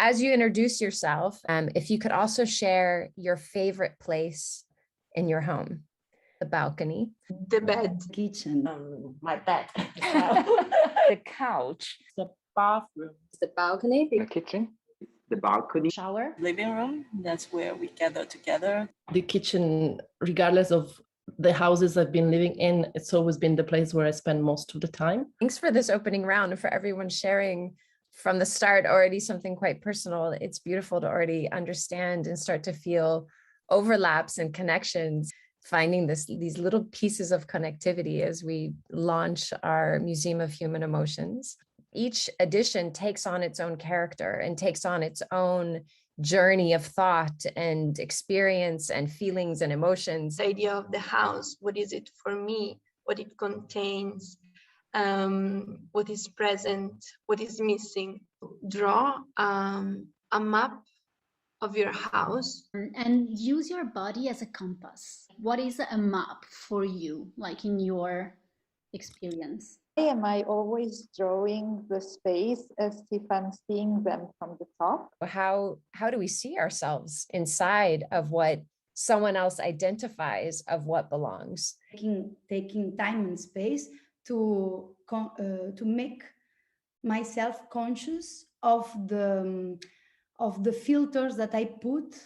as you introduce yourself, if you could also share your favorite place in your home. The balcony. The bed. Kitchen. My bed. The couch. The bathroom. The balcony. The kitchen. The balcony. Shower. Living room. That's where we gather together. The kitchen, regardless of the houses I've been living in, it's always been the place where I spend most of the time. Thanks for this opening round and for everyone sharing from the start already something quite personal. It's beautiful to already understand and start to feel overlaps and connections, finding these little pieces of connectivity as we launch our Museum of Human Emotions. Each edition takes on its own character and takes on its own journey of thought and experience and feelings and emotions. The idea of the house, what is it for me, what it contains, what is present, what is missing. Draw a map of your house. And use your body as a compass. What is a map for you, like in your experience? Am I always drawing the space as if I'm seeing them from the top? How do we see ourselves inside of what someone else identifies of what belongs? Taking time and space to make myself conscious of the filters that I put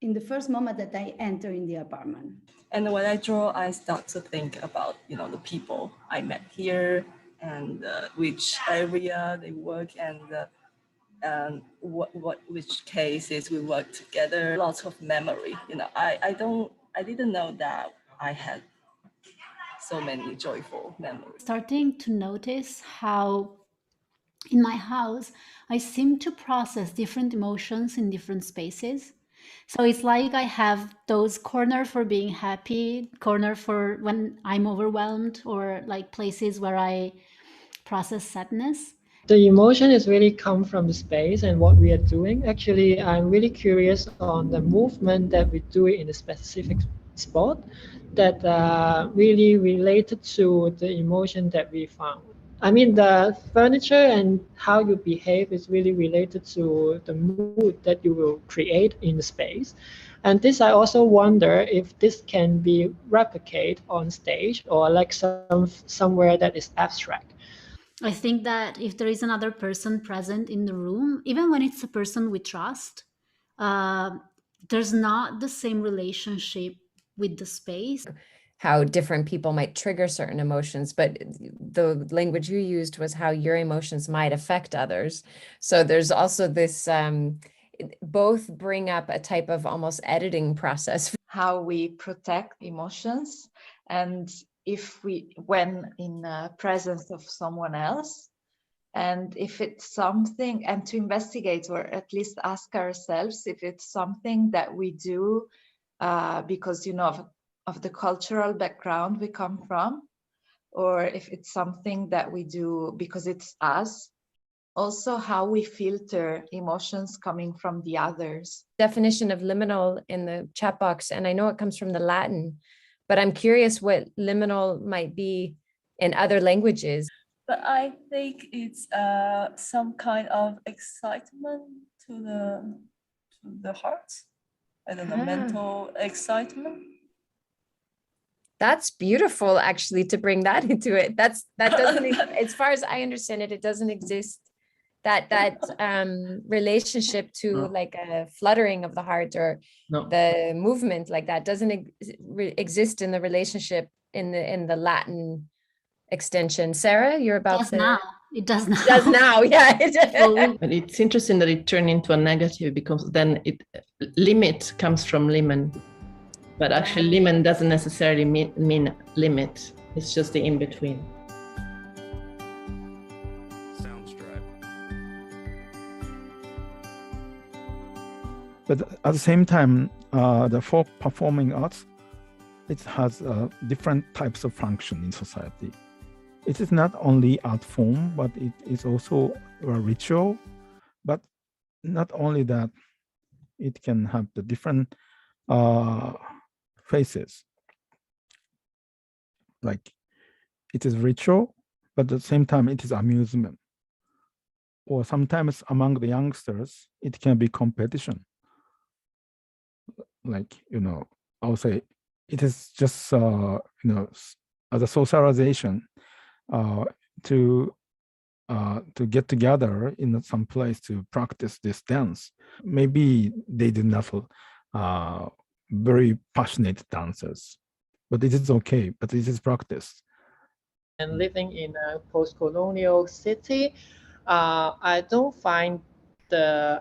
in the first moment that I enter in the apartment. And when I draw, I start to think about, the people I met here and which area they work and which cases we work together. Lots of memory. I didn't know that I had so many joyful memories. Starting to notice how in my house, I seem to process different emotions in different spaces. So it's like I have those corners for being happy, corner for when I'm overwhelmed, or like places where I process sadness. The emotion is really come from the space and what we are doing. Actually, I'm really curious on the movement that we do in a specific spot that really related to the emotion that we found. I mean, the furniture and how you behave is really related to the mood that you will create in the space. And this, I also wonder if this can be replicated on stage or like somewhere that is abstract. I think that if there is another person present in the room, even when it's a person we trust, there's not the same relationship with the space. How different people might trigger certain emotions, but the language you used was how your emotions might affect others. So there's also this, both bring up a type of almost editing process. How we protect emotions, and when in presence of someone else, and if it's something, and to investigate or at least ask ourselves if it's something that we do because, of the cultural background we come from, or if it's something that we do because it's us. Also, how we filter emotions coming from the others. Definition of liminal in the chat box, and I know it comes from the Latin, but I'm curious what liminal might be in other languages. But I think it's some kind of excitement to the heart. I don't know, mental excitement. That's beautiful, actually, to bring that into it. That doesn't, as far as I understand it, it doesn't exist. That relationship to like a fluttering of the heart or the movement like that doesn't exist in the relationship in the Latin extension. Sarah, you're about to. Now. It does now. It does now, yeah. But it's interesting that it turned into a negative because then limit comes from limen. But actually, limen doesn't necessarily mean limit. It's just the in-between. Sounds right. But at the same time, the folk performing arts, it has different types of function in society. It is not only art form, but it is also a ritual. But not only that, it can have the different phases. Like it is ritual, but at the same time it is amusement. or sometimes among the youngsters, it can be competition. Like, I would say it is just, as a socialization to get together in some place to practice this dance. Maybe they did not very passionate dancers, but it is okay, but it is practice. And living in a post-colonial city, I don't find the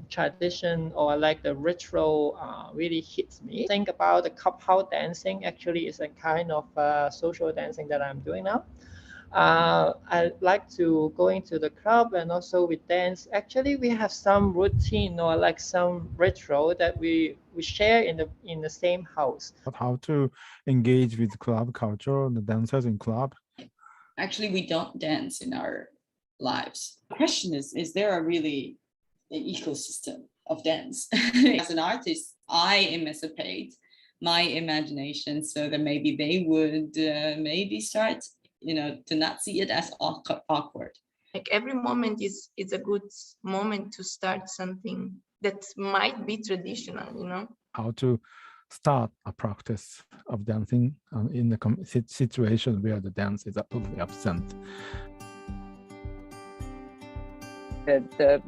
tradition or like the ritual really hits me. Think about the couple dancing actually is a kind of social dancing that I'm doing now. I like to go into the club and also we dance. Actually, we have some routine or like some ritual that we share in the same house. But how to engage with club culture, the dancers in club? Actually, we don't dance in our lives. The question is there really an ecosystem of dance? As an artist, I emancipate my imagination so that maybe they would maybe start, to not see it as awkward. Like every moment is a good moment to start something that might be traditional, How to start a practice of dancing in the situation where the dance is absolutely absent. The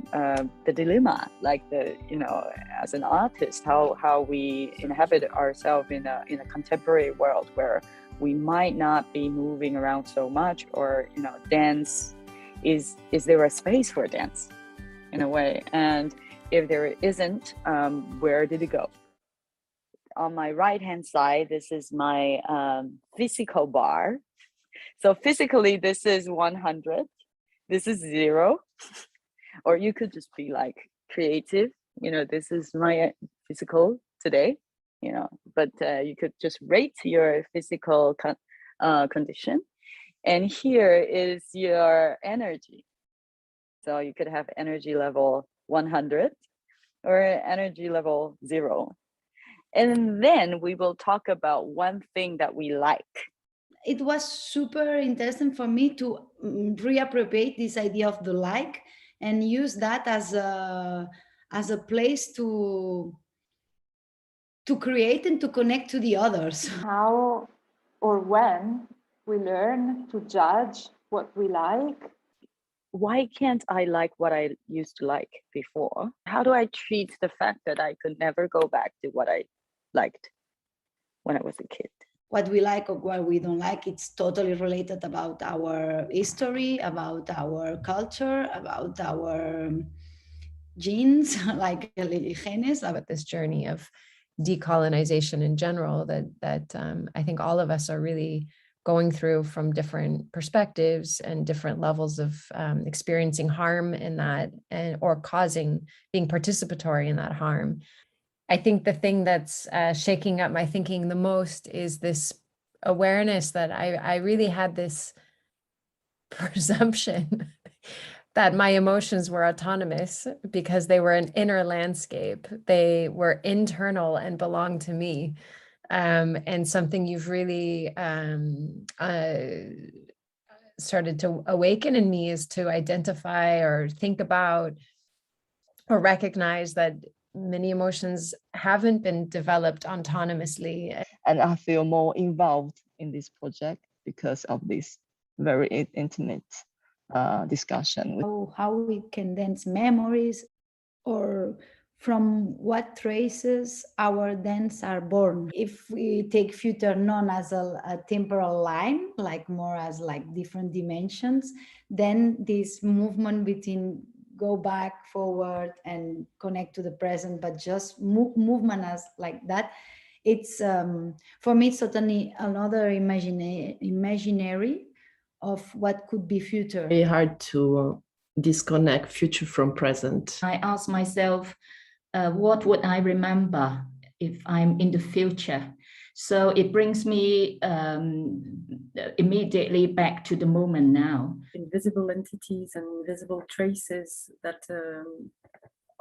dilemma, like as an artist, how we inhabit ourselves in a contemporary world where we might not be moving around so much, or dance is there a space for dance in a way, and if there isn't, where did it go? On my right hand side, this is my physical bar. So physically this is 100, this is 0. Or you could just be like creative, this is my physical today, but you could just rate your physical condition. And here is your energy. So you could have energy level 100 or energy level 0. And then we will talk about one thing that we like. It was super interesting for me to reappropriate this idea of the like and use that as a place to create and to connect to the others. How or when we learn to judge what we like. Why can't I like what I used to like before? How do I treat the fact that I could never go back to what I liked when I was a kid? What we like or what we don't like, it's totally related about our history, about our culture, about our genes, like genes. About this journey of decolonization in general that I think all of us are really going through from different perspectives and different levels of experiencing harm in that, or being participatory in that harm. I think the thing that's shaking up my thinking the most is this awareness that I really had this presumption that my emotions were autonomous because they were an inner landscape. They were internal and belonged to me. And something you've really started to awaken in me is to identify or think about or recognize that many emotions haven't been developed autonomously. And I feel more involved in this project because of this very intimate discussion. How we can dance memories, or from what traces our dance are born. If we take future known as a temporal line, like more as like different dimensions, then this movement between go back, forward, and connect to the present, but just movement as like that, it's for me, it's certainly another imaginary of what could be future. Very hard to disconnect future from present. I ask myself, what would I remember if I'm in the future? So it brings me immediately back to the moment now. Invisible entities and invisible traces that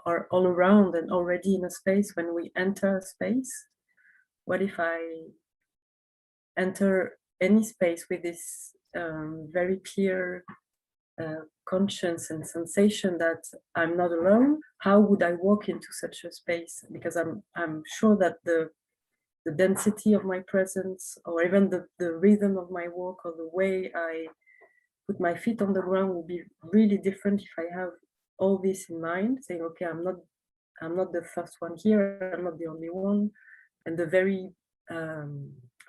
are all around and already in a space when we enter a space. What if I enter any space with this very clear conscience and sensation that I'm not alone, how would I walk into such a space? Because I'm sure that the density of my presence, or even the rhythm of my walk, or the way I put my feet on the ground will be really different if I have all this in mind, saying, okay, I'm not the first one here, I'm not the only one. And the very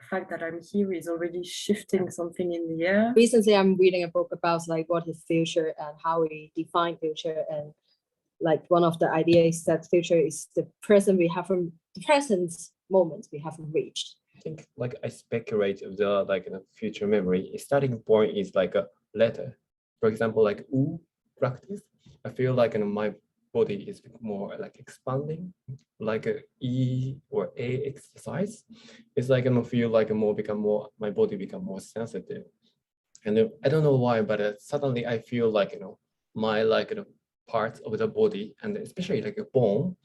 fact that I'm here is already shifting something in the air. Recently, I'm reading a book about like what is future and how we define future. And like one of the ideas that future is the present we haven't, the present moment we haven't reached. I think like I speculate of the like the future memory. A starting point is like a letter. For example, like U practice. I feel like my body is more like expanding, like a E or A exercise. It's like I feel like my body become more sensitive, and I don't know why, but suddenly I feel like my parts of the body and especially like a bone,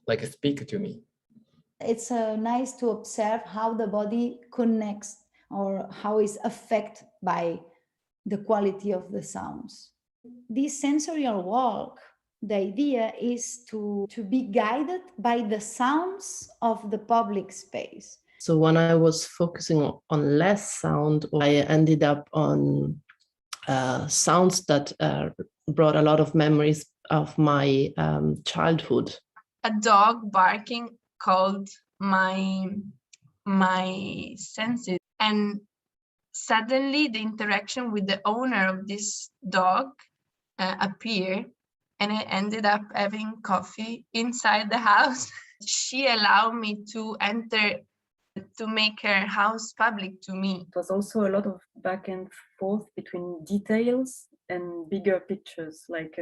like speak to me. It's nice to observe how the body connects or how it's affected by the quality of the sounds. This sensorial walk, the idea is to be guided by the sounds of the public space. So when I was focusing on less sound, I ended up on sounds that brought a lot of memories of my childhood. A dog barking called my senses, and suddenly the interaction with the owner of this dog appeared, and I ended up having coffee inside the house. She allowed me to enter, to make her house public to me. It was also a lot of back and forth between details and bigger pictures, like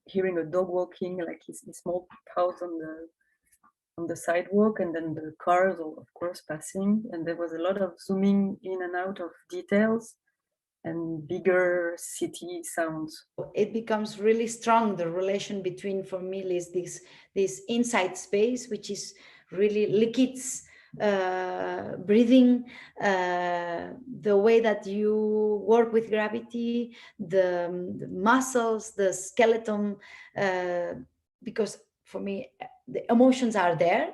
hearing a dog walking, like his small paws on the sidewalk, and then the cars, of course, passing. And there was a lot of zooming in and out of details and bigger city sounds. It becomes really strong, the relation between, for me, is this inside space, which is really liquids, breathing, the way that you work with gravity, the muscles, the skeleton, because for me, the emotions are there.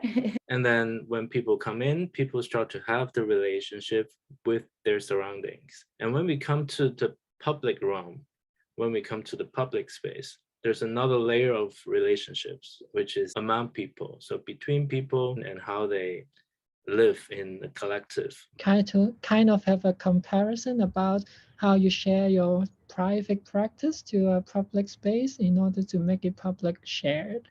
And then when people come in, people start to have the relationship with their surroundings. And when we come to the public realm, when we come to the public space, there's another layer of relationships, which is among people. So between people and how they live in the collective. Kind of have a comparison about how you share your private practice to a public space in order to make it public shared.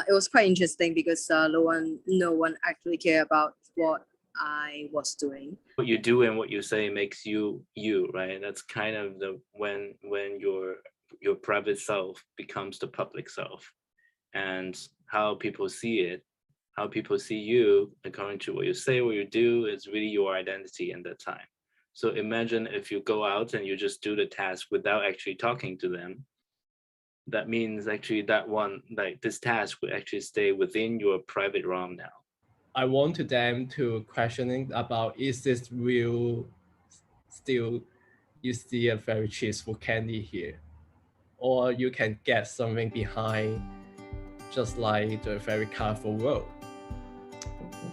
It was quite interesting because no one actually cared about what I was doing. What you do and what you say makes you, right? That's kind of when your private self becomes the public self, and how people see it, how people see you according to what you say, what you do is really your identity in that time. So imagine if you go out and you just do the task without actually talking to them. That means actually this task will actually stay within your private realm now. I want them to questioning about, is this real? Still, you see a very cheerful candy here, or you can get something behind, just like the very colorful world.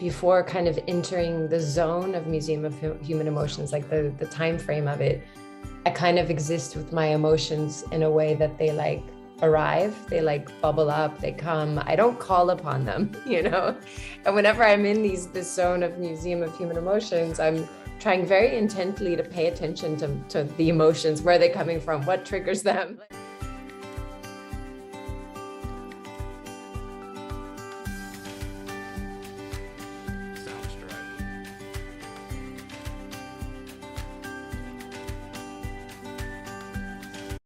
Before kind of entering the zone of Museum of Human Emotions, like the time frame of it, I kind of exist with my emotions in a way that they like arrive, they like bubble up, they come. I don't call upon them, And whenever I'm in this zone of Museum of Human Emotions, I'm trying very intently to pay attention to the emotions. Where are they coming from? What triggers them?